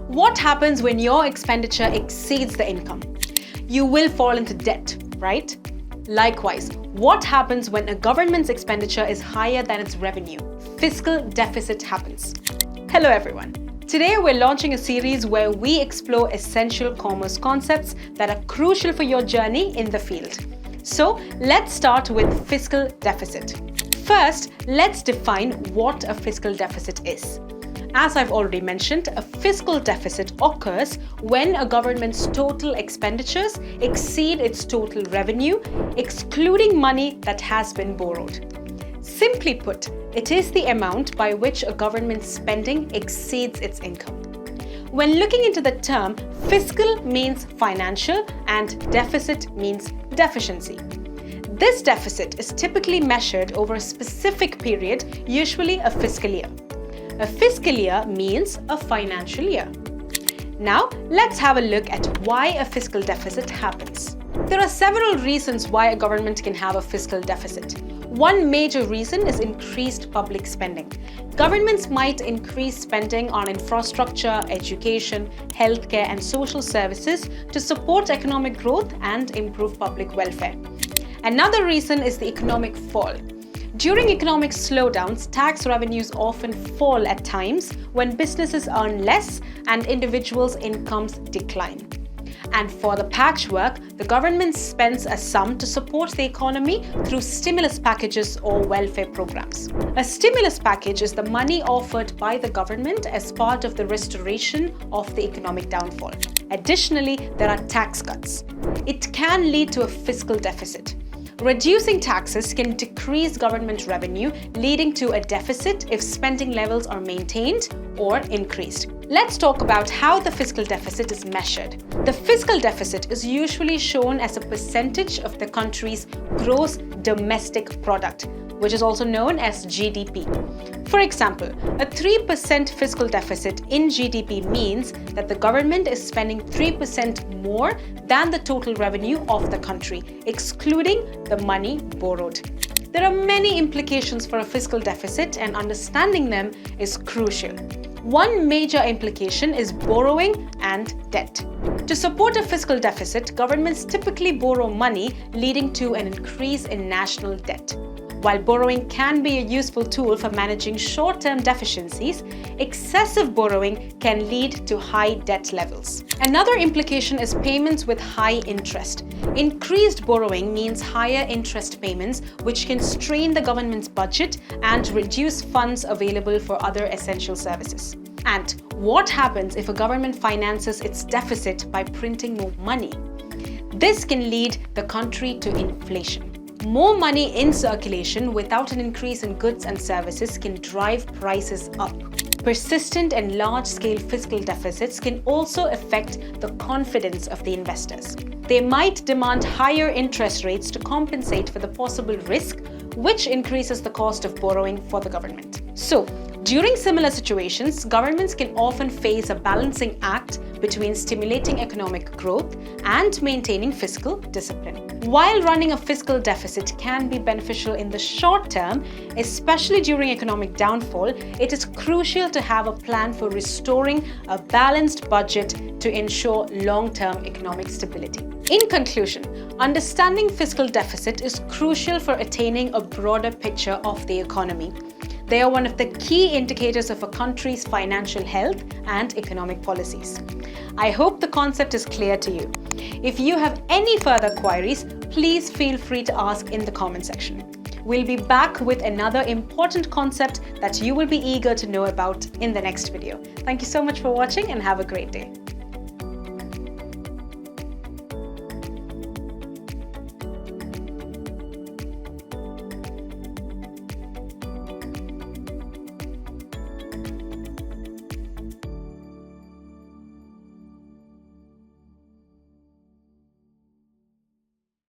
What happens when your expenditure exceeds the income? You will fall into debt, right? Likewise, what happens when a government's expenditure is higher than its revenue? Fiscal deficit happens. Hello everyone. Today we're launching a series where we explore essential commerce concepts that are crucial for your journey in the field. So let's start with fiscal deficit. First, let's define what a fiscal deficit is. As I've already mentioned, a fiscal deficit occurs when a government's total expenditures exceed its total revenue, excluding money that has been borrowed. Simply put, it is the amount by which a government's spending exceeds its income. When looking into the term, fiscal means financial and deficit means deficiency. This deficit is typically measured over a specific period, usually a fiscal year. A fiscal year means a financial year. Now, let's have a look at why a fiscal deficit happens. There are several reasons why a government can have a fiscal deficit. One major reason is increased public spending. Governments might increase spending on infrastructure, education, healthcare, and social services to support economic growth and improve public welfare. Another reason is the economic fall. During economic slowdowns, tax revenues often fall at times when businesses earn less and individuals' incomes decline. And for the patchwork, the government spends a sum to support the economy through stimulus packages or welfare programs. A stimulus package is the money offered by the government as part of the restoration of the economic downfall. Additionally, there are tax cuts. It can lead to a fiscal deficit. Reducing taxes can decrease government revenue, leading to a deficit if spending levels are maintained or increased. Let's talk about how the fiscal deficit is measured. The fiscal deficit is usually shown as a percentage of the country's gross domestic product, which is also known as GDP. For example, a 3% fiscal deficit in GDP means that the government is spending 3% more than the total revenue of the country, excluding the money borrowed. There are many implications for a fiscal deficit, and understanding them is crucial. One major implication is borrowing and debt. To support a fiscal deficit, governments typically borrow money, leading to an increase in national debt. While borrowing can be a useful tool for managing short-term deficiencies, excessive borrowing can lead to high debt levels. Another implication is payments with high interest. Increased borrowing means higher interest payments, which can strain the government's budget and reduce funds available for other essential services. And what happens if a government finances its deficit by printing more money? This can lead the country to inflation. More money in circulation without an increase in goods and services can drive prices up. Persistent and large-scale fiscal deficits can also affect the confidence of the investors. They might demand higher interest rates to compensate for the possible risk, which increases the cost of borrowing for the government. So, during similar situations, governments can often face a balancing act between stimulating economic growth and maintaining fiscal discipline. While running a fiscal deficit can be beneficial in the short term, especially during economic downfall, it is crucial to have a plan for restoring a balanced budget to ensure long-term economic stability. In conclusion, understanding fiscal deficit is crucial for attaining a broader picture of the economy. They are one of the key indicators of a country's financial health and economic policies. I hope the concept is clear to you. If you have any further queries, please feel free to ask in the comment section. We'll be back with another important concept that you will be eager to know about in the next video. Thank you so much for watching and have a great day.